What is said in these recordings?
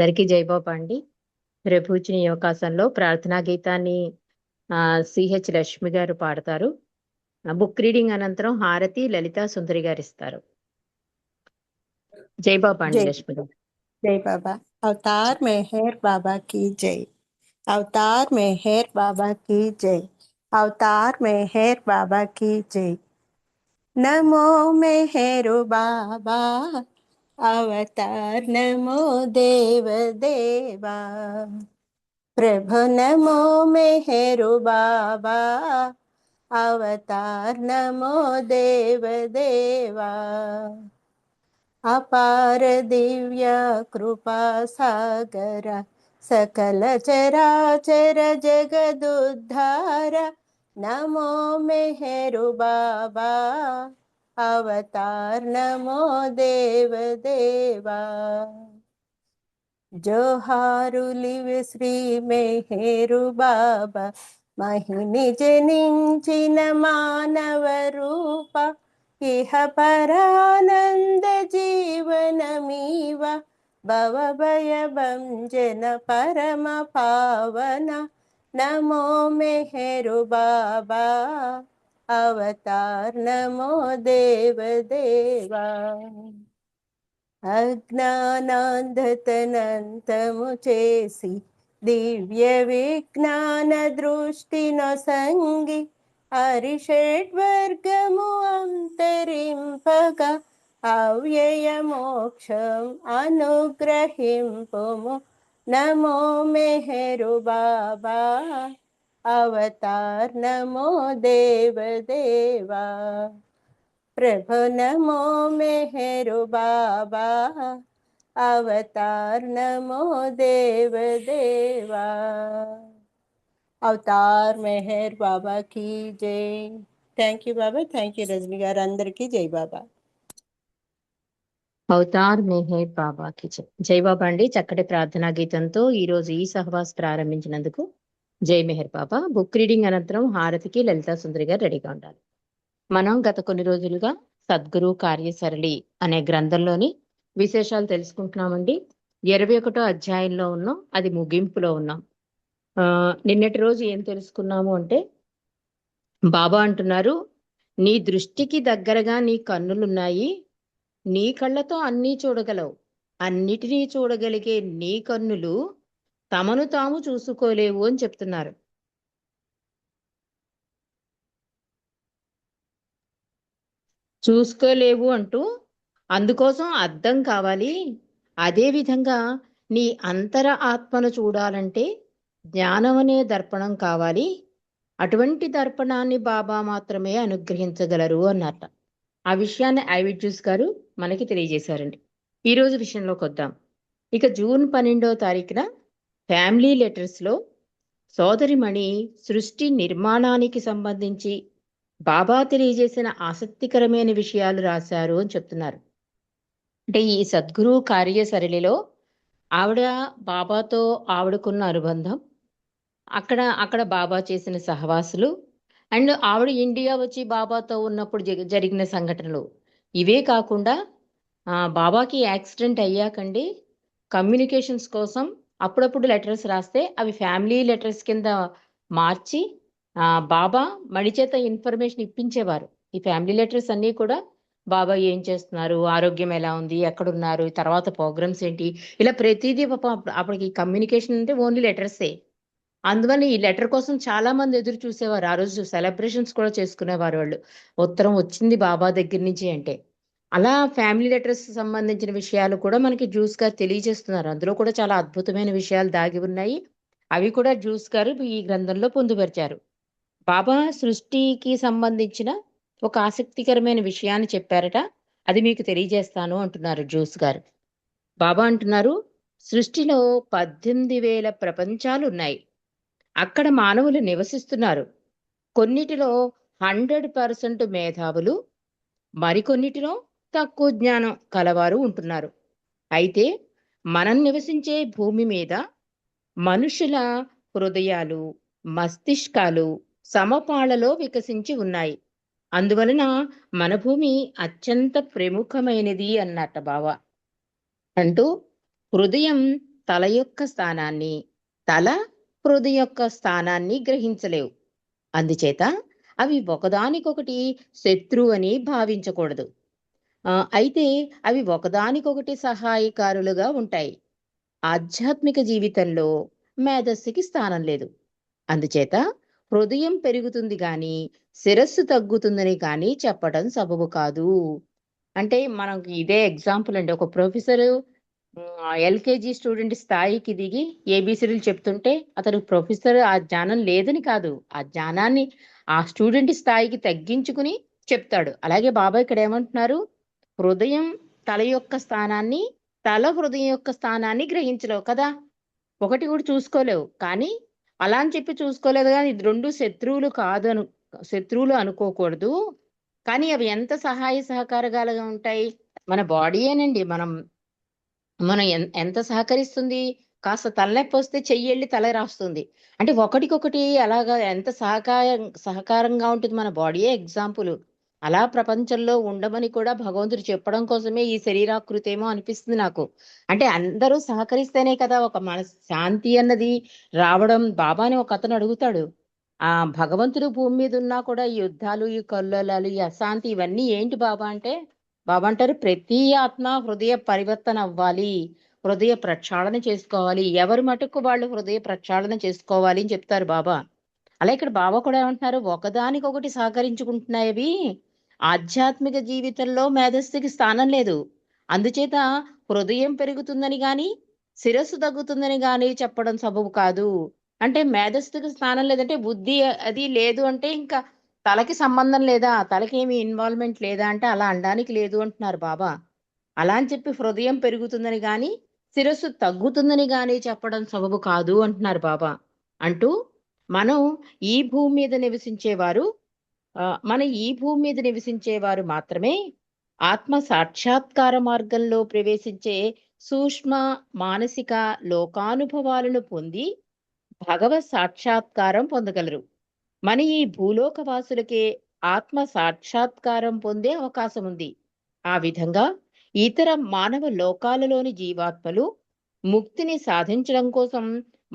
అందరికీ జైబాబా అండి. రేపు ఇచ్చిన ఈ అవకాశంలో ప్రార్థనా గీతాన్ని సిహెచ్ లక్ష్మి గారు పాడతారు. బుక్ రీడింగ్ అనంతరం హారతి లలితా సుందరి గారు ఇస్తారు. జైబాబా అండి जय లక్ష్మి గారు. जय बाबा। अवतार मेहर बाबा की जय। अवतार मेहर बाबा की जय। अवतार मेहर बाबा की जय। नमो मेहरु बाबा अवतार नमो देव देवा। प्रभु नमो मेहरु बाबा अवतार नमो देव देवा। अपार दिव्य कृपा सागर सकल चराचर जगदुद्धार नमो मेहरु बाबा अवतार नमो देव देवा। जोहारुलिव श्री मेहरु बाबा महिनि जनिंचिन मानव रूप इह परानंद जीवनमीव भवभय भंजन परम पावन नमो मेहरु बाबा अवतार नमो देव देवा। అజ్ఞానాంధతనంతము చేసి దివ్య విజ్ఞాన దృష్టిన సంగి హరిషడ్వర్గము అంతరింపగా అవ్యయ మోక్షం అనుగ్రహింపుము నమో మెహరు బాబా అవతార్ నమో దేవ దేవా। प्रभु नमो मेहरु बाबा अवतार नमो देव देवा। अवतार मेहर बाबा की जय। Thank you Baba. Thank you Rajani गाరు అందరికీ జై బాబా। అవతార్ మెహర్ బాబాకి జైబాబా అండి. చక్కటి ప్రార్థనా గీతంతో ఈ రోజు ఈ సహవాస్ ప్రారంభించినందుకు జై మెహర్ బాబా. బుక్ రీడింగ్ అనంతరం హారతికి లలితా సుందరి గారు రెడీగా ఉండాలి. మనం గత కొన్ని రోజులుగా సద్గురు కార్యసరళి అనే గ్రంథంలోని విశేషాలు తెలుసుకుంటున్నామండి. 21వ అధ్యాయంలో ఉన్నాం, అది ముగింపులో ఉన్నాం. నిన్నటి రోజు ఏం తెలుసుకున్నాము అంటే, బాబా అంటున్నారు, నీ దృష్టికి దగ్గరగా నీ కన్నులున్నాయి, నీ కళ్ళతో అన్నీ చూడగలవు, అన్నిటినీ చూడగలిగే నీ కన్నులు తమను తాము చూసుకోలేవు అని చెప్తున్నారు. చూసుకోలేవు అంటూ అందుకోసం అర్థం కావాలి. అదేవిధంగా నీ అంతర ఆత్మను చూడాలంటే జ్ఞానం అనే దర్పణం కావాలి. అటువంటి దర్పణాన్ని బాబా మాత్రమే అనుగ్రహించగలరు అన్నట్ట. ఆ విషయాన్ని ఐవిడ్యూస్ గారు మనకి తెలియజేశారండి. ఈరోజు విషయంలోకి వద్దాం. ఇక జూన్ 12వ తారీఖున ఫ్యామిలీ లెటర్స్లో సోదరిమణి సృష్టి నిర్మాణానికి సంబంధించి బాబా తెలియజేసిన ఆసక్తికరమైన విషయాలు రాశారు అని చెప్తున్నారు. అంటే ఈ సద్గురు కార్యసరళిలో ఆవిడ బాబాతో ఆవిడకున్న అనుబంధం, అక్కడ బాబా చేసిన సహవాసులు, అండ్ ఆవిడ ఇండియా వచ్చి బాబాతో ఉన్నప్పుడు జరిగిన సంఘటనలు, ఇవే కాకుండా బాబాకి యాక్సిడెంట్ అయ్యాకండి కమ్యూనికేషన్స్ కోసం అప్పుడప్పుడు లెటర్స్ రాస్తే అవి ఫ్యామిలీ లెటర్స్ కింద మార్చి బాబా మణిచేత ఇన్ఫర్మేషన్ ఇప్పించేవారు. ఈ ఫ్యామిలీ లెటర్స్ అన్నీ కూడా బాబా ఏం చేస్తున్నారు, ఆరోగ్యం ఎలా ఉంది, ఎక్కడున్నారు, తర్వాత ప్రోగ్రామ్స్ ఏంటి, ఇలా ప్రతిదీ అప్పటికి కమ్యూనికేషన్ అంటే ఓన్లీ లెటర్సే. అందువల్ల ఈ లెటర్ కోసం చాలా మంది ఎదురు చూసేవారు. ఆ రోజు సెలబ్రేషన్స్ కూడా చేసుకునేవారు వాళ్ళు, ఉత్తరం వచ్చింది బాబా దగ్గర నుంచి అంటే. అలా ఫ్యామిలీ లెటర్స్ సంబంధించిన విషయాలు కూడా మనకి జ్యూస్ గారు తెలియజేస్తున్నారు. అందులో కూడా చాలా అద్భుతమైన విషయాలు దాగి ఉన్నాయి. అవి కూడా జ్యూస్ గారు ఈ గ్రంథంలో పొందుపరిచారు. బాబా సృష్టికి సంబంధించిన ఒక ఆసక్తికరమైన విషయాన్ని చెప్పారట, అది మీకు తెలియజేస్తాను అంటున్నారు జ్యూస్ గారు. బాబా అంటున్నారు, సృష్టిలో 18,000 ప్రపంచాలు ఉన్నాయి. అక్కడ మానవులు నివసిస్తున్నారు. కొన్నిటిలో 100% మేధావులు, మరికొన్నిటిలో తక్కువ జ్ఞానం కలవారు ఉంటున్నారు. అయితే మనం నివసించే భూమి మీద మనుషుల హృదయాలు, మస్తిష్కాలు సమపాళ్లలో వికసించి ఉన్నాయి. అందువలన మన భూమి అత్యంత ప్రముఖమైనది అన్నట్ట బావ అంటూ, హృదయం తల యొక్క స్థానాన్ని, తల హృదయం యొక్క స్థానాన్ని గ్రహించలేవు. అందుచేత అవి ఒకదానికొకటి శత్రువు అని భావించకూడదు. అయితే అవి ఒకదానికొకటి సహాయకారులుగా ఉంటాయి. ఆధ్యాత్మిక జీవితంలో మేధస్సుకి స్థానం లేదు. అందుచేత హృదయం పెరుగుతుంది గాని శిరస్సు తగ్గుతుందని కానీ చెప్పడం సబబు కాదు. అంటే మనకి ఇదే ఎగ్జాంపుల్ అండి. ఒక ప్రొఫెసరు ఎల్కేజీ స్టూడెంట్ స్థాయికి దిగి ఏబిసిడీలు చెప్తుంటే అతను ప్రొఫెసర్ ఆ జ్ఞానం లేదని కాదు, ఆ జ్ఞానాన్ని ఆ స్టూడెంట్ స్థాయికి తగ్గించుకుని చెప్తాడు. అలాగే బాబా ఇక్కడ ఏమంటున్నారు, హృదయం తల యొక్క స్థానాన్ని, తల హృదయం యొక్క స్థానాన్ని గ్రహించలేవు కదా, ఒకటి కూడా చూసుకోలేవు. కానీ అలా అని చెప్పి చూసుకోలేదు కానీ ఇది రెండు శత్రువులు అనుకోకూడదు. కానీ అవి ఎంత సహాయ సహకారాలుగా ఉంటాయి. మన బాడీయేనండి, మనం ఎంత సహకరిస్తుంది. కాస్త తలనొప్పి వస్తే చెయ్యి వెళ్ళి తల రాస్తుంది. అంటే ఒకటికొకటి అలాగా ఎంత సహకారంగా ఉంటుంది మన బాడీయే ఎగ్జాంపుల్. అలా ప్రపంచంలో ఉండమని కూడా భగవంతుడు చెప్పడం కోసమే ఈ శరీరాకృతి ఏమో అనిపిస్తుంది నాకు. అంటే అందరూ సహకరిస్తేనే కదా ఒక మన శాంతి అన్నది రావడం. బాబాని ఒక అతను అడుగుతాడు, ఆ భగవంతుడు భూమి మీద ఉన్నా కూడా ఈ యుద్ధాలు, ఈ కల్లోలాలు, ఈ అశాంతి ఇవన్నీ ఏంటి బాబా అంటే, బాబా అంటారు ప్రతి ఆత్మ హృదయ పరివర్తన అవ్వాలి, హృదయ ప్రక్షాళన చేసుకోవాలి. ఎవరి మటుకు వాళ్ళు హృదయ ప్రక్షాళన చేసుకోవాలి అని చెప్తారు బాబా. అలా ఇక్కడ బాబా కూడా ఏమంటున్నారు, ఒకదానికొకటి సహకరించుకుంటున్నాయి. ఆధ్యాత్మిక జీవితంలో మేధస్సుకి స్థానం లేదు. అందుచేత హృదయం పెరుగుతుందని గాని శిరస్సు తగ్గుతుందని గాని చెప్పడం సబబు కాదు. అంటే మేధస్సుకి స్థానం లేదంటే బుద్ధి అది లేదు అంటే ఇంకా తలకి సంబంధం లేదా, తలకి ఏమి ఇన్వాల్వ్మెంట్ లేదా అంటే అలా అనడానికి లేదు అంటున్నారు బాబా. అలా అని చెప్పి హృదయం పెరుగుతుందని గాని శిరస్సు తగ్గుతుందని గాని చెప్పడం సబబు కాదు అంటున్నారు బాబా. అంటూ మనం ఈ భూమి మీద నివసించేవారు ఈ భూమి మీద నివసించేవారు మాత్రమే ఆత్మ సాక్షాత్కార మార్గంలో ప్రవేశించే సూక్ష్మ మానసిక లోకానుభవాలను పొంది భగవత్ సాక్షాత్కారం పొందగలరు. మన ఈ భూలోక వాసులకే ఆత్మ సాక్షాత్కారం పొందే అవకాశం ఉంది. ఆ విధంగా ఇతర మానవ లోకాలలోని జీవాత్మలు ముక్తిని సాధించడం కోసం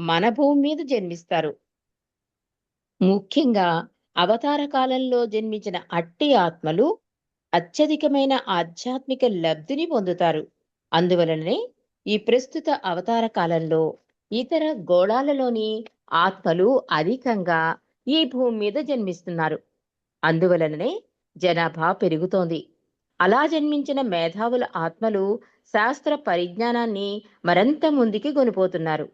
మన భూమి మీద జన్మిస్తారు. ముఖ్యంగా అవతార కాలంలో జన్మించిన అట్టి ఆత్మలు అత్యధికమైన ఆధ్యాత్మిక లబ్ధిని పొందుతారు. అందువలనే ఈ ప్రస్తుత అవతార కాలంలో ఇతర గోళాలలోని ఆత్మలు అధికంగా ఈ భూమి మీద జన్మిస్తున్నారు. అందువలననే జనాభా పెరుగుతోంది. అలా జన్మించిన మేధావుల ఆత్మలు శాస్త్ర పరిజ్ఞానాన్ని మరింత ముందుకి కొనిపోతున్నారు.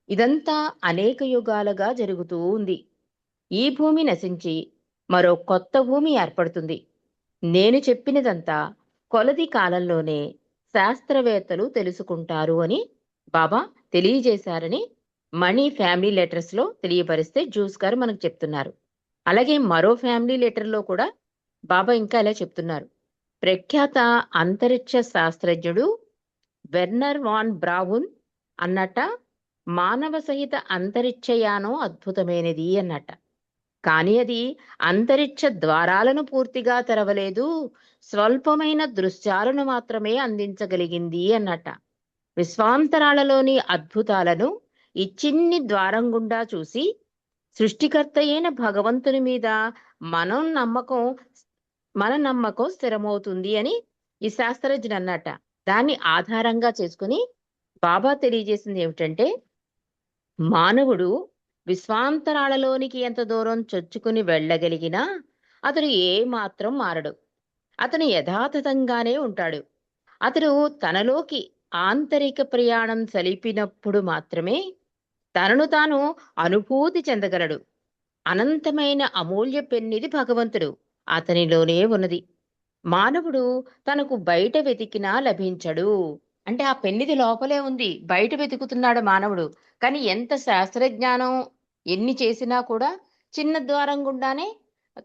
ఇదంతా అనేక యుగాలుగా జరుగుతూ ఉంది. ఈ భూమి నశించి మరో కొత్త భూమి ఏర్పడుతుంది. నేను చెప్పినదంతా కొలది కాలంలోనే శాస్త్రవేత్తలు తెలుసుకుంటారు అని బాబా తెలియజేశారని మణి ఫ్యామిలీ లెటర్స్ లో తెలియపరిస్తే జ్యూస్ గారు మనకు చెప్తున్నారు. అలాగే మరో ఫ్యామిలీ లెటర్ లో కూడా బాబా ఇంకా ఇలా చెప్తున్నారు. ప్రఖ్యాత అంతరిక్ష శాస్త్రజ్ఞుడు వెర్నర్ వాన్ బ్రావున్ అన్నట, మానవ సహిత అంతరిక్షయానం అద్భుతమైనది అన్నట. కానీ అది అంతరిక్ష ద్వారాలను పూర్తిగా తెరవలేదు, స్వల్పమైన దృశ్యాలను మాత్రమే అందించగలిగింది అన్నట. విశ్వాంతరాలలోని అద్భుతాలను ఈ చిన్ని ద్వారం గుండా చూసి సృష్టికర్త అయిన భగవంతుని మీద మనం నమ్మకం మన నమ్మకం స్థిరమవుతుంది అని ఈ శాస్త్రజ్ఞుడు అన్నట. దాన్ని ఆధారంగా చేసుకుని బాబా తెలియజేసింది ఏమిటంటే, మానవుడు విశ్వాంతరాలలోనికి ఎంత దూరం చొచ్చుకుని వెళ్ళగలిగినా అతడు ఏ మాత్రం మారడు. అతను యథాతథంగానే ఉంటాడు. అతడు తనలోకి ఆంతరిక ప్రయాణం సలిపినప్పుడు మాత్రమే తనను తాను అనుభూతి చెందగలడు. అనంతమైన అమూల్య పెన్నిది భగవంతుడు అతనిలోనే ఉన్నది. మానవుడు తనకు బయట వెతికినా లభించడు. అంటే ఆ పెన్నిది లోపలే ఉంది, బయట వెతుకుతున్నాడు మానవుడు. కానీ ఎంత శాస్త్రజ్ఞానం ఎన్ని చేసినా కూడా చిన్న ద్వారం గుండానే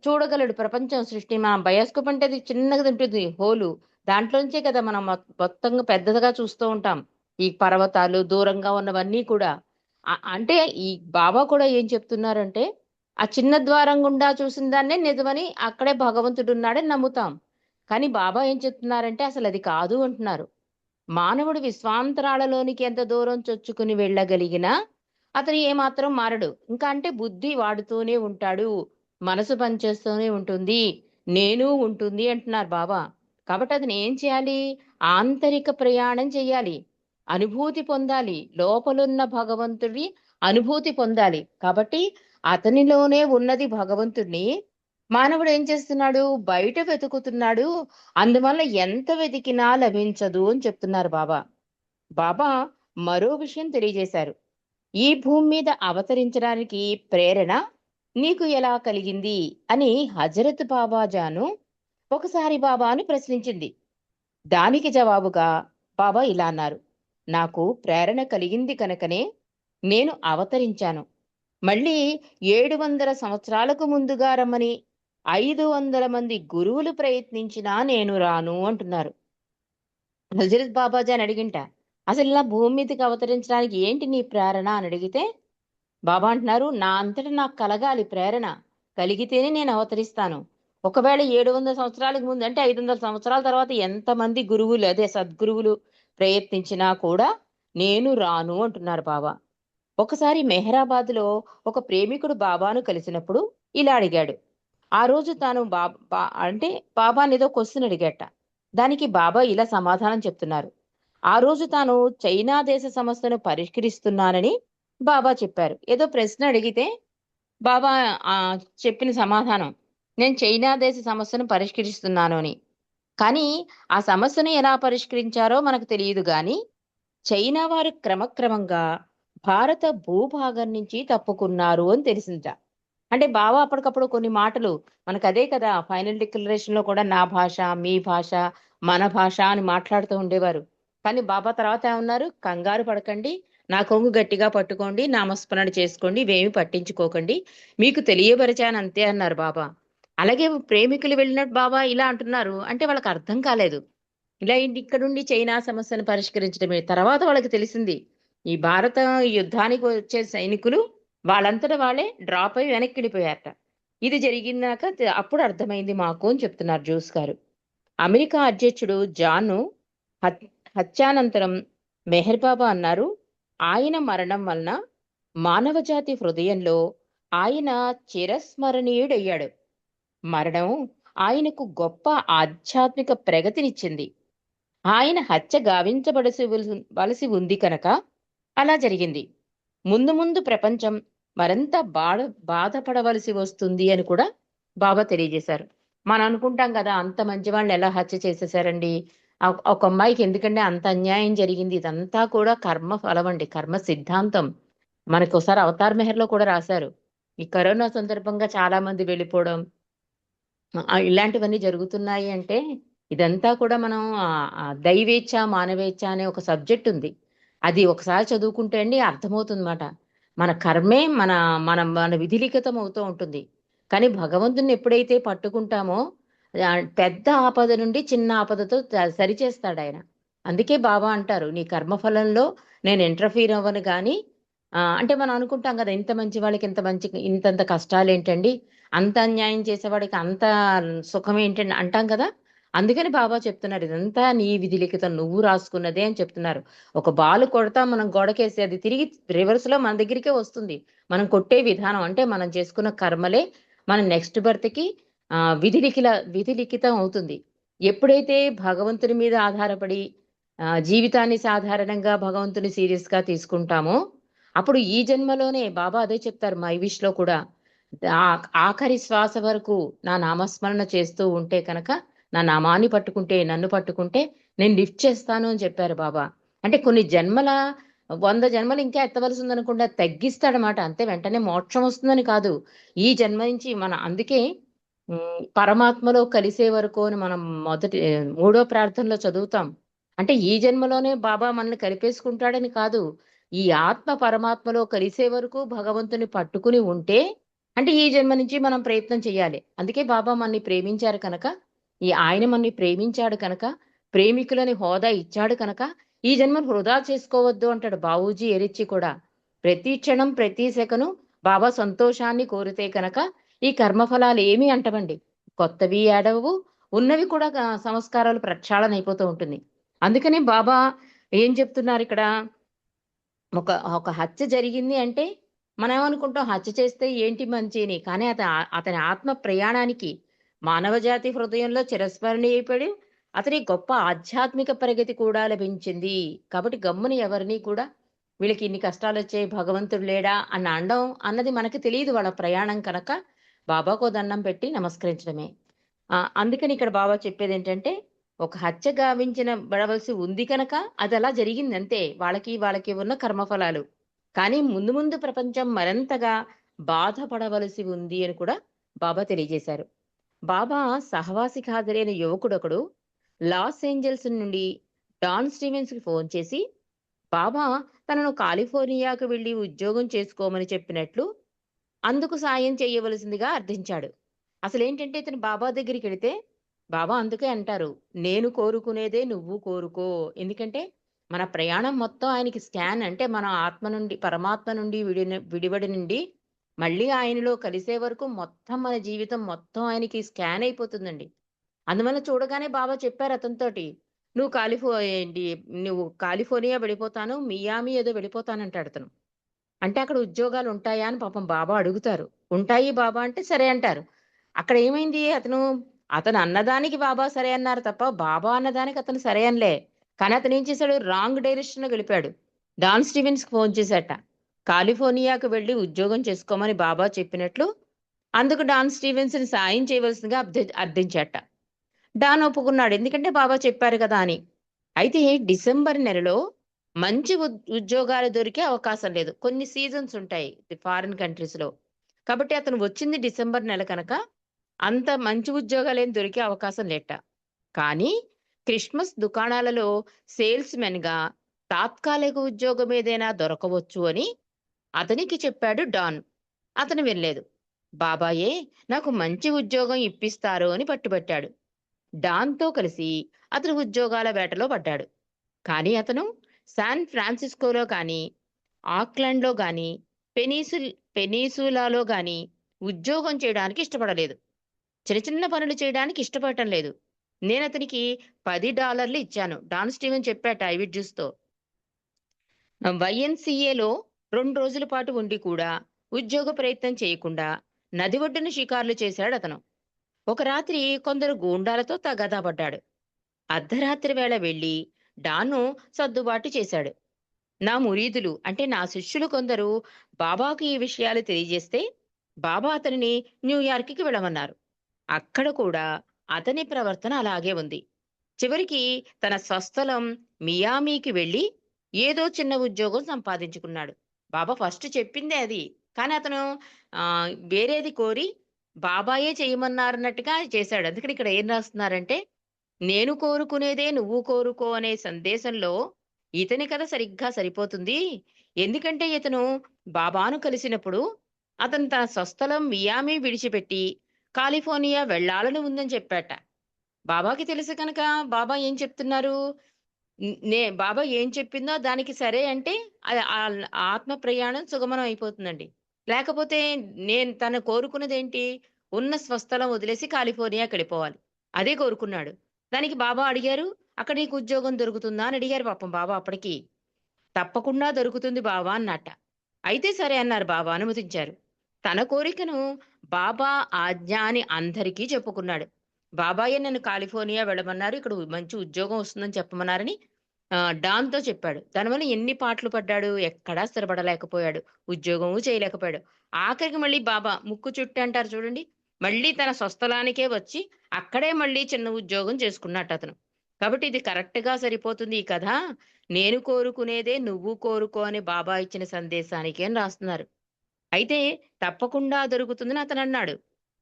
చూడగలడు ప్రపంచం సృష్టి. మనం బయోస్కోప్ అంటే అది చిన్నగా ఉంటుంది హోలు, దాంట్లోంచే కదా మనం మొత్తంగా పెద్దదిగా చూస్తూ ఉంటాం ఈ పర్వతాలు దూరంగా ఉన్నవన్నీ కూడా. అంటే ఈ బాబా కూడా ఏం చెప్తున్నారంటే, ఆ చిన్న ద్వారం గుండా చూసిన దాన్నే నిజమని, అక్కడే భగవంతుడు ఉన్నాడని నమ్ముతాం. కానీ బాబా ఏం చెప్తున్నారంటే అసలు అది కాదు అంటున్నారు. మానవుడు విశ్వాంతరాళలోనికి ఎంత దూరం చొచ్చుకుని వెళ్ళగలిగినా అతను ఏమాత్రం మారడు. ఇంకా అంటే బుద్ధి వాడుతూనే ఉంటాడు. మనసు పనిచేస్తూనే ఉంటుంది. నేను ఉంటుంది అంటున్నారు బాబా. కాబట్టి అతను ఏం చేయాలి? ఆంతరిక ప్రయాణం చేయాలి. అనుభూతి పొందాలి. లోపలున్న భగవంతుడి అనుభూతి పొందాలి. కాబట్టి అతనిలోనే ఉన్నది భగవంతుడిని మానవుడు ఏం చేస్తున్నాడు? బయట వెతుకుతున్నాడు. అందువల్ల ఎంత వెతికినా లభించదు అని చెప్తున్నారు బాబా. బాబా మరో విషయం తెలియజేశారు. ఈ భూమి మీద అవతరించడానికి ప్రేరణ నీకు ఎలా కలిగింది అని హజరత్ బాబాజాను ఒకసారి బాబాను ప్రశ్నించింది. దానికి జవాబుగా బాబా ఇలా అన్నారు: నాకు ప్రేరణ కలిగింది కనుకనే నేను అవతరించాను. మళ్ళీ 700 సంవత్సరాలకు ముందుగా రమ్మని 500 మంది గురువులు ప్రయత్నించినా నేను రాను అంటున్నారు. హజరత్ బాబాజీ అని అడిగింట, అసలు ఇలా భూమి మీదకి అవతరించడానికి ఏంటి నీ ప్రేరణ అని అడిగితే బాబా అంటున్నారు, నా అంతట నాకు కలగాలి ప్రేరణ. కలిగితేనే నేను అవతరిస్తాను. ఒకవేళ 700 సంవత్సరాలకు ముందు అంటే 500 సంవత్సరాల తర్వాత ఎంతమంది గురువులు అదే సద్గురువులు ప్రయత్నించినా కూడా నేను రాను అంటున్నారు బాబా. ఒకసారి మెహరాబాద్లో ఒక ప్రేమికుడు బాబాను కలిసినప్పుడు ఇలా అడిగాడు. ఆ రోజు తాను అంటే బాబాని ఏదో క్వశ్చన్ అడిగట. దానికి బాబా ఇలా సమాధానం చెప్తున్నారు. ఆ రోజు తాను చైనా దేశ సమస్యను పరిష్కరిస్తున్నానని బాబా చెప్పారు. ఏదో ప్రశ్న అడిగితే బాబా ఆ చెప్పిన సమాధానం, నేను చైనా దేశ సమస్యను పరిష్కరిస్తున్నాను అని. కానీ ఆ సమస్యను ఎలా పరిష్కరించారో మనకు తెలియదు గాని చైనా వారు క్రమక్రమంగా భారత భూభాగం నుంచి తప్పుకున్నారు అని తెలిసిందట. అంటే బావ అప్పటికప్పుడు కొన్ని మాటలు మనకు అదే కదా ఫైనల్ డిక్లరేషన్ లో కూడా నా భాష, మీ భాష, మన భాష అని మాట్లాడుతూ ఉండేవారు. కానీ బాబా తర్వాత ఏమన్నారు? కంగారు పడకండి, నా కొంగు గట్టిగా పట్టుకోండి, నామస్మరణ చేసుకోండి, ఇవేమి పట్టించుకోకండి, మీకు తెలియపరిచాను అంతే అన్నారు బాబా. అలాగే ప్రేమికులు వెళ్ళినట్టు బాబా ఇలా అంటున్నారు అంటే వాళ్ళకి అర్థం కాలేదు. ఇలా ఇక్కడుండి చైనా సమస్యను పరిష్కరించడమే. తర్వాత వాళ్ళకి తెలిసింది ఈ భారత యుద్ధానికి వచ్చే సైనికులు వాళ్ళంతట వాళ్ళే డ్రాప్ అయి వెనక్కి వెళ్ళిపోయారట. ఇది జరిగినాక అప్పుడు అర్థమైంది మాకు అని చెప్తున్నారు జోస్ గారు. అమెరికా అధ్యక్షుడు జాన్ హత్- హత్యానంతరం మెహర్ బాబా అన్నారు, ఆయన మరణం వలన మానవజాతి హృదయంలో ఆయన చిరస్మరణీయుడయ్యాడు. మరణం ఆయనకు గొప్ప ఆధ్యాత్మిక ప్రగతినిచ్చింది. ఆయన హత్య వలసి ఉంది కనుక అలా జరిగింది. ముందు ముందు ప్రపంచం మరింత బాధపడవలసి వస్తుంది అని కూడా బాబా తెలియజేశారు. మనం అనుకుంటాం కదా, అంత మంచి వాళ్ళని ఎలా హత్య చేసేసారండి, ఒక అమ్మాయికి ఎందుకంటే అంత అన్యాయం జరిగింది. ఇదంతా కూడా కర్మ ఫలం అండి, కర్మ సిద్ధాంతం. మనకి ఒకసారి అవతార్ మెహర్లో కూడా రాశారు. ఈ కరోనా సందర్భంగా చాలా మంది వెళ్ళిపోవడం, ఇలాంటివన్నీ జరుగుతున్నాయి అంటే ఇదంతా కూడా మనం దైవేచ్ఛ మానవేచ్ఛ అనే ఒక సబ్జెక్ట్ ఉంది. అది ఒకసారి చదువుకుంటే అండి అర్థమవుతుందన్నమాట. మన కర్మే మన మన మన విధిలిఖితం అవుతూ ఉంటుంది. కానీ భగవంతుని ఎప్పుడైతే పట్టుకుంటామో పెద్ద ఆపద నుండి చిన్న ఆపదతో సరిచేస్తాడు ఆయన. అందుకే బాబా అంటారు, నీ కర్మఫలంలో నేను ఇంటర్ఫీర్ అవ్వను కానీ అంటే మనం అనుకుంటాం కదా, ఇంత మంచి వాళ్ళకి ఇంత మంచి ఇంతంత కష్టాలు ఏంటండి, అంత అన్యాయం చేసేవాడికి అంత సుఖం ఏంటండి అంటాం కదా. అందుకని బాబా చెప్తున్నారు, ఇదంతా నీ విధి లిఖితం, నువ్వు రాసుకున్నదే అని చెప్తున్నారు. ఒక బాల్ కొడతాం మనం గోడకేసి, అది తిరిగి రివర్స్ లో మన దగ్గరికే వస్తుంది. మనం కొట్టే విధానం అంటే మనం చేసుకున్న కర్మలే మన నెక్స్ట్ బర్త్ కి విధి లిఖితం అవుతుంది. ఎప్పుడైతే భగవంతుని మీద ఆధారపడి జీవితాన్ని సాధారణంగా భగవంతుని సీరియస్ గా తీసుకుంటామో అప్పుడు ఈ జన్మలోనే బాబా అదే చెప్తారు మై విష్ లో కూడా, ఆఖరి శ్వాస వరకు నా నామస్మరణ చేస్తూ ఉంటే కనుక, నా నామాన్ని పట్టుకుంటే, నన్ను పట్టుకుంటే నేను లిఫ్ట్ చేస్తాను అని చెప్పారు బాబా. అంటే కొన్ని జన్మల 100 జన్మలు ఇంకా ఎత్తవలసి ఉందనుకుంటే తగ్గిస్తాడనమాట. అంతే, వెంటనే మోక్షం వస్తుందని కాదు. ఈ జన్మ నుంచి అందుకే పరమాత్మలో కలిసే వరకు అని మనం మూడో ప్రార్థనలో చదువుతాం. అంటే ఈ జన్మలోనే బాబా మనల్ని కలిపేసుకుంటాడని కాదు. ఈ ఆత్మ పరమాత్మలో కలిసే వరకు భగవంతుని పట్టుకుని ఉంటే, అంటే ఈ జన్మ నుంచి మనం ప్రయత్నం చేయాలి. అందుకే బాబా మనని ప్రేమించారు కనుక, ఆయన మనని ప్రేమించాడు కనుక, ప్రేమికులని హోదా ఇచ్చాడు కనుక ఈ జన్మను వృధా చేసుకోవద్దు అంటాడు బాబూజీ ఎరిచ్చి కూడా. ప్రతి క్షణం ప్రతి సెకను బాబా సంతోషాన్ని కోరితే కనుక ఈ కర్మఫలాలు ఏమీ అంటవండి. కొత్తవి ఏడవవు, ఉన్నవి కూడా సంస్కారాలు ప్రక్షాళన అయిపోతూ ఉంటుంది. అందుకని బాబా ఏం చెప్తున్నారు ఇక్కడ, ఒక ఒక హత్య జరిగింది అంటే మనం ఏమనుకుంటాం, హత్య చేస్తే ఏంటి మంచి అని. కానీ అతని ఆత్మ ప్రయాణానికి మానవ జాతి హృదయంలో చిరస్మరణీయ అయిపోయాడు. అతని గొప్ప ఆధ్యాత్మిక ప్రగతి కూడా లభించింది. కాబట్టి గమ్మున ఎవరిని కూడా వీళ్ళకి ఇన్ని కష్టాలు వచ్చాయి, భగవంతుడు లేడా అన్న అండం అన్నది మనకి తెలియదు వాళ్ళ ప్రయాణం కనుక బాబాకో దండం పెట్టి నమస్కరించడమే. అందుకని ఇక్కడ బాబా చెప్పేది ఏంటంటే, ఒక హత్య గావించిన బడవలసి ఉంది కనుక అది అలా జరిగింది అంతే. వాళ్ళకి ఉన్న కర్మఫలాలు. కానీ ముందు ముందు ప్రపంచం మరింతగా బాధపడవలసి ఉంది అని కూడా బాబా తెలియజేశారు. బాబా సహవాసికి హాజరైన యువకుడొకడు లాస్ ఏంజల్స్ నుండి డాన్ స్టీవెన్స్ కి ఫోన్ చేసి బాబా తనను కాలిఫోర్నియాకు వెళ్లి ఉద్యోగం చేసుకోమని చెప్పినట్లు అందుకు సాయం చేయవలసిందిగా అర్థించాడు. అసలేంటంటే ఇతను బాబా దగ్గరికెళితే, బాబా అందుకే అంటారు, "నేను కోరుకునేదే నువ్వు కోరుకో." ఎందుకంటే, మన ప్రయాణం మొత్తం ఆయనకి స్కాన్. అంటే మన ఆత్మ నుండి, పరమాత్మ నుండి విడివడి నుండి మళ్ళీ ఆయనలో కలిసే వరకు మొత్తం మన జీవితం మొత్తం ఆయనకి స్కాన్ అయిపోతుందండి. అందువల్ల చూడగానే బాబా చెప్పారు అతనితోటి, ఏంటి "నువ్వు కాలిఫోర్నియా వెళ్ళిపోతాను, మియామి ఏదో వెళ్ళిపోతానంటాడతను." అంటే అక్కడ ఉద్యోగాలుంటాయా అని పాపం బాబా అడుగుతారు. ఉంటాయి బాబా అంటే సరే అంటారు. అక్కడ ఏమైంది, అతను అన్నదానికి బాబా సరే అన్నారు తప్ప, బాబా అన్నదానికి అతను సరే అనలే. కానీ అతనేం చేశాడు, రాంగ్ డైరెక్షన్‌లో వెళ్ళిపోయాడు. Don స్టీవెన్స్‌కి phone చేశాట. కాలిఫోర్నియాకు వెళ్లి ఉద్యోగం చేసుకోమని బాబా చెప్పినట్లు, అందుకు డాన్ స్టీవెన్స్‌ని సాయం చేయవలసిందిగా అర్థించాట. డాన్ ఒప్పుకున్నాడు. ఎందుకంటే బాబా చెప్పారు కదా అని. అయితే డిసెంబర్ నెలలో మంచి ఉద్యోగాలు దొరికే అవకాశం లేదు. కొన్ని సీజన్స్ ఉంటాయి ఫారిన్ కంట్రీస్‌లో. కాబట్టి అతను వచ్చింది డిసెంబర్ నెల కనుక అంత మంచి ఉద్యోగాలేం దొరికే అవకాశం లేట. కానీ క్రిస్మస్ దుకాణాలలో సేల్స్‌మెన్‌గా తాత్కాలిక ఉద్యోగం ఏదైనా దొరకవచ్చు అని అతనికి చెప్పాడు డాన్. అతను వెళ్ళలేదు. బాబాయే నాకు మంచి ఉద్యోగం ఇప్పిస్తారు అని పట్టుబట్టాడు. డాన్‌తో కలిసి అతను ఉద్యోగాల వేటలో పడ్డాడు. కానీ అతను శాన్ ఫ్రాన్సిస్కోలో గానీ, ఆక్లాండ్‌లో గానీ, పెనిసులాలో గానీ ఉద్యోగం చేయడానికి ఇష్టపడలేదు. చిన్న చిన్న పనులు చేయడానికి ఇష్టపడటం లేదు. నేనతనికి $10 ఇచ్చాను. Don Steven చెప్పాట ఐవిడ్ జ్యూస్‌తో. వైఎన్‌సీఏలో 2 రోజుల పాటు ఉండి కూడా ఉద్యోగ ప్రయత్నం చేయకుండా నది ఒడ్డున షికార్లు చేశాడతను. ఒక రాత్రి కొందరు గూండాలతో తగాదా పడ్డాడు. అర్ధరాత్రి వేళ వెళ్లి డాను సర్దుబాటు చేశాడు. నా మురీదులు అంటే నా శిష్యులు కొందరు బాబాకు ఈ విషయాలు తెలియజేస్తే బాబా అతనిని న్యూయార్క్కి వెళ్ళమన్నారు. అక్కడ కూడా అతని ప్రవర్తన అలాగే ఉంది. చివరికి తన స్వస్థలం మియామీకి వెళ్ళి ఏదో చిన్న ఉద్యోగం సంపాదించుకున్నాడు. బాబా ఫస్ట్ చెప్పిందే అది. కానీ అతను వేరేది కోరి బాబాయే చేయమన్నారన్నట్టుగా చేశాడు. అందుకని ఇక్కడ ఏం రాస్తున్నారంటే, నేను కోరుకునేదే నువ్వు కోరుకో అనే సందేశంలో ఇతని కథ సరిగ్గా సరిపోతుంది. ఎందుకంటే ఇతను బాబాను కలిసినప్పుడు అతను తన స్వస్థలం మియామి విడిచిపెట్టి కాలిఫోర్నియా వెళ్ళాలని ఉందని చెప్పాట. బాబాకి తెలుసు కనుక బాబా ఏం చెప్తున్నారు, బాబా ఏం చెప్పిందో దానికి సరే అంటే ఆత్మ ప్రయాణం సుగమనం అయిపోతుందండి. లేకపోతే తను కోరుకున్నదేంటి, ఉన్న స్వస్థలం వదిలేసి కాలిఫోర్నియాకి వెళ్ళిపోవాలి. అదే కోరుకున్నాడు. దానికి బాబా అడిగారు, అక్కడ నీకు ఉద్యోగం దొరుకుతుందా అని అడిగారు పాపం బాబా అప్పటికి. తప్పకుండా దొరుకుతుంది బాబా అన్నట్ట. అయితే సరే అన్నారు బాబా, అనుమతించారు. తన కోరికను బాబా ఆజ్ఞ అని అందరికీ చెప్పుకున్నాడు. బాబాయే నన్ను కాలిఫోర్నియా వెళ్ళమన్నారు, ఇక్కడ మంచి ఉద్యోగం వస్తుందని చెప్పమన్నారని డాన్‌తో చెప్పాడు. దానివల్ల ఎన్ని పాటలు పడ్డాడు, ఎక్కడా స్థిరపడలేకపోయాడు. ఉద్యోగము చేయలేకపోయాడు. ఆఖరికి మళ్ళీ బాబా ముక్కు చుట్టి అంటారు చూడండి, మళ్ళీ తన స్వస్థలానికే వచ్చి అక్కడే మళ్ళీ చిన్న ఉద్యోగం చేసుకున్నట్టతను. కాబట్టి ఇది కరెక్ట్‌గా సరిపోతుంది ఈ కథ. నేను కోరుకునేదే నువ్వు కోరుకో అని బాబా ఇచ్చిన సందేశానికే అని రాస్తున్నారు. అయితే తప్పకుండా దొరుకుతుందని అతనన్నాడు.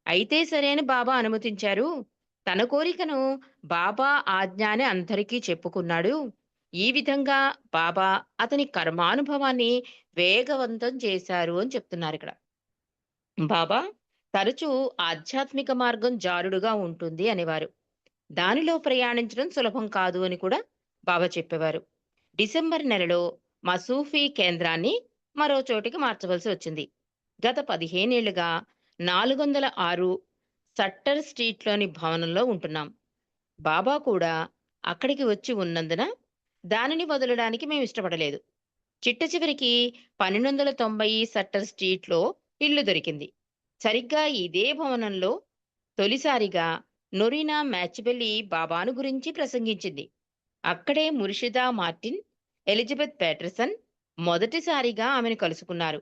అయితే సరే అని బాబా అనుమతించారు. తన కోరికను బాబా ఆజ్ఞ అని అందరికీ చెప్పుకున్నాడు. ఈ విధంగా బాబా అతని కర్మానుభవాన్ని వేగవంతం చేశారు అని చెప్తున్నారిక్కడ. బాబా తరచూ ఆధ్యాత్మిక మార్గం జారుడుగా ఉంటుంది అనేవారు. దానిలో ప్రయాణించడం సులభం కాదు అని కూడా బాబా చెప్పేవారు. డిసెంబర్ నెలలో మా సూఫీ కేంద్రాన్ని మరో చోటికి మార్చవలసి వచ్చింది. గత 15 ఏళ్లుగా 406 సట్టర్ స్ట్రీట్లోని భవనంలో ఉంటున్నాం. బాబా కూడా అక్కడికి వచ్చి ఉన్నందున దానిని వదలడానికి మేము ఇష్టపడలేదు. చిట్ట చివరికి 1290 సట్టర్ స్ట్రీట్‌లో ఇల్లు దొరికింది. సరిగ్గా ఇదే భవనంలో తొలిసారిగా నొరీనా మ్యాచిబెల్లి బాబాను గురించి ప్రసంగించింది. అక్కడే ముర్షిదా మార్టిన్, ఎలిజబెత్ పేటర్సన్ మొదటిసారిగా ఆమెను కలుసుకున్నారు.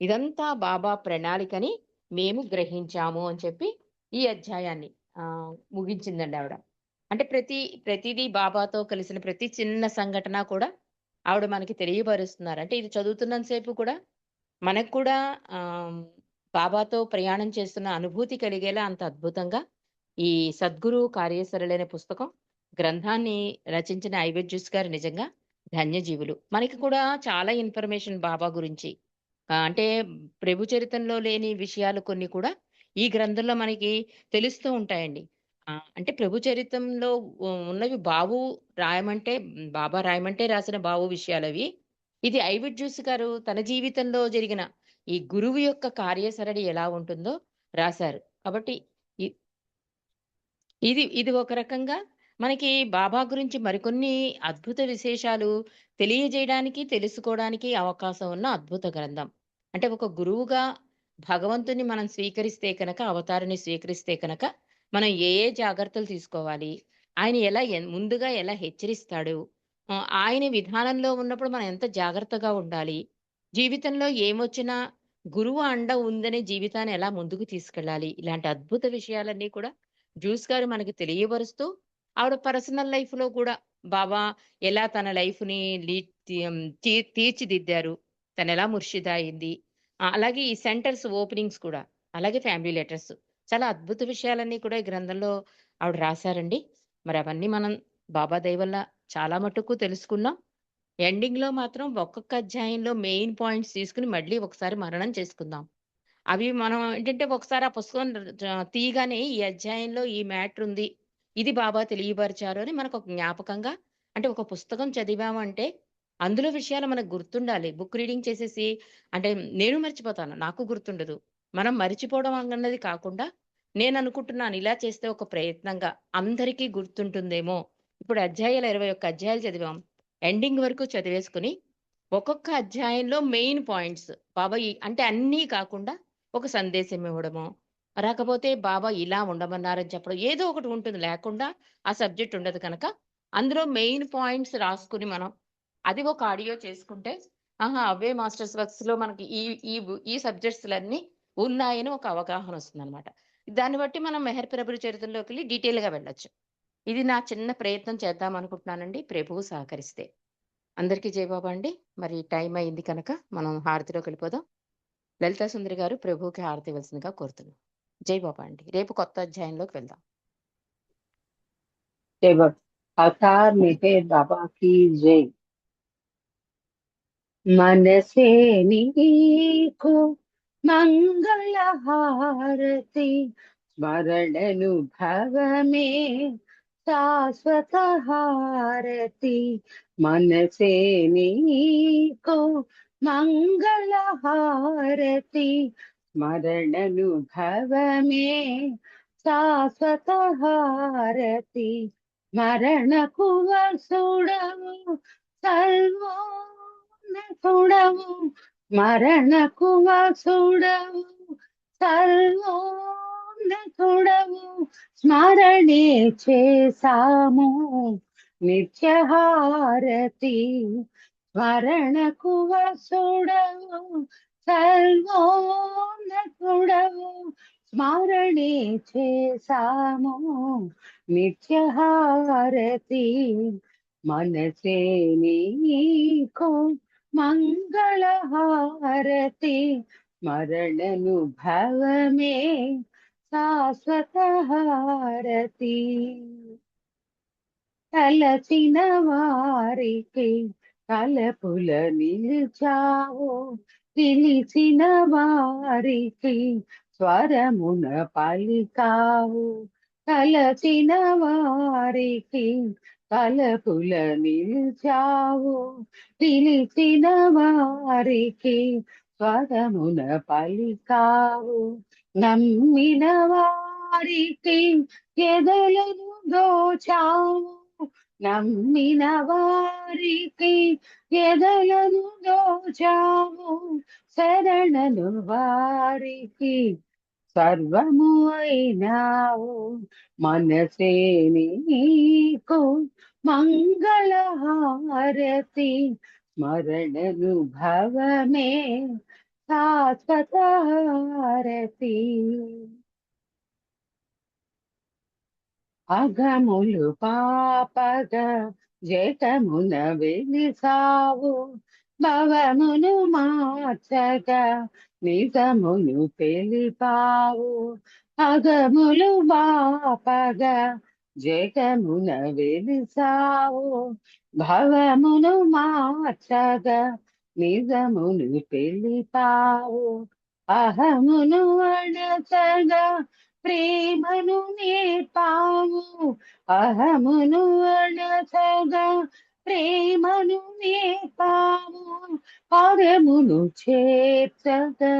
ఇదంతా బాబా ప్రణాళికని మేము గ్రహించాము అని చెప్పి ఈ అధ్యాయాన్ని ముగించిందండి ఆవిడ. అంటే ప్రతిదీ బాబాతో కలిసిన ప్రతి చిన్న సంఘటన కూడా ఆవిడ మనకి తెలియపరుస్తున్నారు. అంటే ఇది చదువుతున్నంత సేపు కూడా మనకు కూడా ఆహ్, బాబాతో ప్రయాణం చేస్తున్న అనుభూతి కలిగేలా అంత అద్భుతంగా ఈ 'సద్గురు కార్యసరళి' అనే పుస్తకం, గ్రంథాన్ని రచించిన ఐవెడ్ గారు నిజంగా ధన్యజీవులు. మనకి కూడా చాలా ఇన్ఫర్మేషన్ బాబా గురించి అంటే ప్రభు చరిత్రలో లేని విషయాలు కొన్ని కూడా ఈ గ్రంథంలో మనకి తెలుస్తూ ఉంటాయండి. అంటే ప్రభు చరిత్రలో ఉన్నవి బాబా రాయమంటే రాసిన బావు విషయాలవి. ఇది ఐవెడ్ గారు తన జీవితంలో జరిగిన ఈ గురువు యొక్క కార్యసరళి ఎలా ఉంటుందో రాశారు. కాబట్టి ఇ ఇది ఇది ఒక రకంగా మనకి బాబా గురించి మరికొన్ని అద్భుత విశేషాలు తెలియజేయడానికి, తెలుసుకోవడానికి అవకాశం ఉన్న అద్భుత గ్రంథం. అంటే ఒక గురువుగా భగవంతుని మనం స్వీకరిస్తే కనుక, అవతారాన్ని స్వీకరిస్తే కనుక, మనం ఏ ఏ జాగ్రత్తలు తీసుకోవాలి? ఆయన ముందుగా ఎలా హెచ్చరిస్తాడు? ఆయన విధానంలో ఉన్నప్పుడు మనం ఎంత జాగ్రత్తగా ఉండాలి? జీవితంలో ఏమొచ్చినా గురువు అండ ఉందనే జీవితాన్ని ఎలా ముందుకు తీసుకెళ్ళాలి? ఇలాంటి అద్భుత విషయాలన్నీ కూడా గారు మనకి తెలియబరుస్తూ, ఆవిడ పర్సనల్ లైఫ్‌లో కూడా బాబా ఎలా తన లైఫ్‌ని లీడ్ తి తీర్చిదిద్దారు. తనెలా ముర్షిదా అయింది. అలాగే ఈ సెంటర్స్ ఓపెనింగ్స్ కూడా. అలాగే ఫ్యామిలీ లెటర్స్. చాలా అద్భుత విషయాలన్నీ కూడా ఈ గ్రంథంలో ఆవిడ రాశారండి. మరి అవన్నీ మనం బాబా దయ వల్ల చాలా మటుకు తెలుసుకున్నాం. ఎండింగ్‌లో మాత్రం ఒక్కొక్క అధ్యాయంలో మెయిన్ పాయింట్స్ తీసుకొని మళ్ళీ ఒకసారి మననం చేసుకుందాం. అవి మనం ఏంటంటే ఒకసారి ఆ పుస్తకం తీయగానే ఈ అధ్యాయంలో ఈ మ్యాటర్ ఉంది. ఇది బాబా తెలియపరిచారు అని మనకొక జ్ఞాపకంగా అంటే ఒక పుస్తకం చదివామంటే అందులో విషయాలు మనకు గుర్తుండాలి. బుక్ రీడింగ్ చేసేసి అంటే నేను మర్చిపోతాను. నాకు గుర్తుండదు. మనం మర్చిపోవడం అన్నది కాకుండా నేననుకుంటున్నాను ఇలా చేస్తే ఒక ప్రయత్నంగా అందరికీ గుర్తుంటుందేమో. ఇప్పుడు అధ్యాయాలు 21 అధ్యాయాలు చదివాం. ఎండింగ్ వరకు చదివేసుకొని ఒక్కొక్క అధ్యాయంలో మెయిన్ పాయింట్స్ బాబా అంటే అన్నీ కాకుండా ఒక సందేశం ఇవ్వడమో, రాకపోతే బాబా ఇలా ఉండమన్నారని చెప్పడం. ఏదో ఒకటి ఉంటుంది. లేకుండా ఆ సబ్జెక్ట్ ఉండదు కనుక, అందులో మెయిన్ పాయింట్స్ రాసుకొని మనం, అది ఒక ఆడియో చేసుకుంటే, ఆహా! అవే మాస్టర్స్ వర్క్స్‌లో మనకి ఈ ఈ ఈ సబ్జెక్ట్స్‌లన్నీ ఉన్నాయని ఒక అవగాహన వస్తుందనమాట. దాన్ని బట్టి మనం మెహర్ ప్రభుల చరిత్రలోకెళ్ళి డీటెయిల్‌గా వెళ్ళొచ్చు. ఇది నా చిన్న ప్రయత్నం చేద్దాం అనుకుంటున్నానండి. ప్రభువు సహకరిస్తే. అందరికీ జై బాబా అండి. మరి టైం అయింది కనుక మనం హారతిలోకెళ్ళిపోదాం. లలితా సుందరి గారు ప్రభువుకి హారతి ఇవ్వాల్సిందిగా కోరుతున్నాం. జై బాబా అండి. రేపు కొత్త అధ్యాయంలోకి వెళ్దాం. जय बाबा। अवतार मेहर बाबा की जय। मन से नीको मंगल हारति स्मरणनुभव में शाश्वत हारति। मन से नीको मंगल हारति स्मरणनुभव में शाश्वत हारति। మరణకు వసుడవు సర్వోన్నతుడవు మరణకు వసుడవు సర్వోన్నతుడవు స్మరణే చేసాము నిత్యహారతి. స్మరణకు వసుడవు సర్వోన్నతుడవు స్మరణే చేసాము నిత్యహారతి. మనసే నీకు మంగళహారతి మరణనుభవమే శాశ్వత హారతి. తలచిన వారికి తలపుల నిలిచావు పిలిచిన వారికి స్వరమున పలికావు. తలచిన వారికి తలపుల నిలిచావు పిలిచిన వారికి స్వరమున పలికావు. నమ్మిన వారికి ఎదలను దోచావు నమ్మిన వారికి ఎదలను దోచావు, శరణను వారికి సర్వము అయినావు. మనసే నీకు మంగళహారతి, స్మరణనుభవమే శాశ్వత హారతి. అగములు పాపగా జటమున వెలిసావు, భవమును మార్చగా నిజమును తెలిపావు. అగములు పాపగా జటమున వెలిసావు, భవమును మార్చగా నిజమును తెలిపావు. అహమును అడచగా ప్రేమను నేర్పావు, అహమును అడచగా ప్రేమను నేర్పావు. పరమును చేర్చగా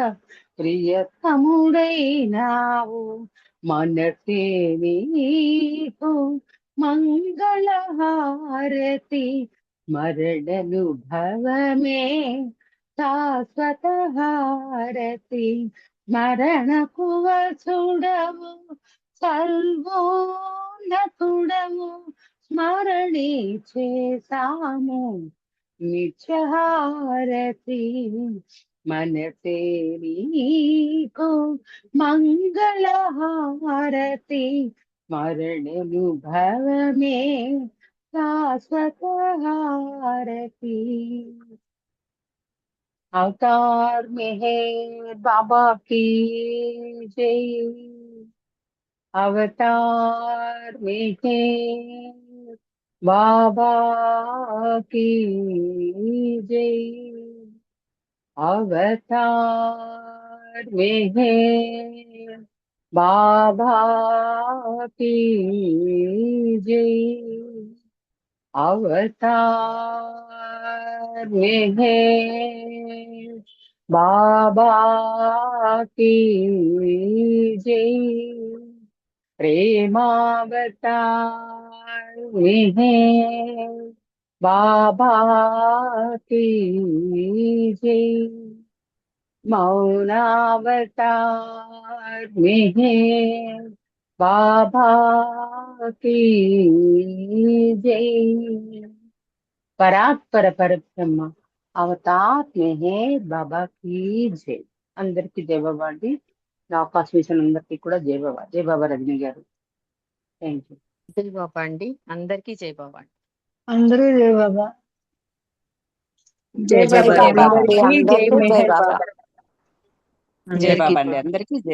ప్రియతముడైనావు, మనసే నీకు మంగళహారతి, స్మరణనుభవమే శాశ్వత హారతి. స్మరణకు వసుడవు సర్వోన్నతుడవు, స్మరణే చేసాము నిత్యహారతి. మనసే నీకు మంగళహారతి, స్మరణనుభవమే శాశ్వత హారతి. अवतार मेहर बाबा की जय, अवतार मेहर बाबा की जय, अवतार मेहर बाबा की जय, अवतार मेहर बाबा की जय, प्रेमावतार मेहर बाबा की जय, मौनावतार मेहर बाबा की जय। పరాత్పర పరబ్రహ్మ అవతార్ మెహర్ బాబా కీ జై. అందరికి జై బాబా అండి. నా అవకాశం ఇచ్చిన అందరికీ కూడా జై బాబా. జై బాబా రజనీ గారు. Thank you. జై బాబా అండి. అందరికీ జై బాబా. అందరూ జై బాబా. జై జై బాబా. బాబా అండి, అందరికీ జై అందరికీ జై మెహర్ బాబా. బాబా. జై బాబా అండి, అందరికీ జై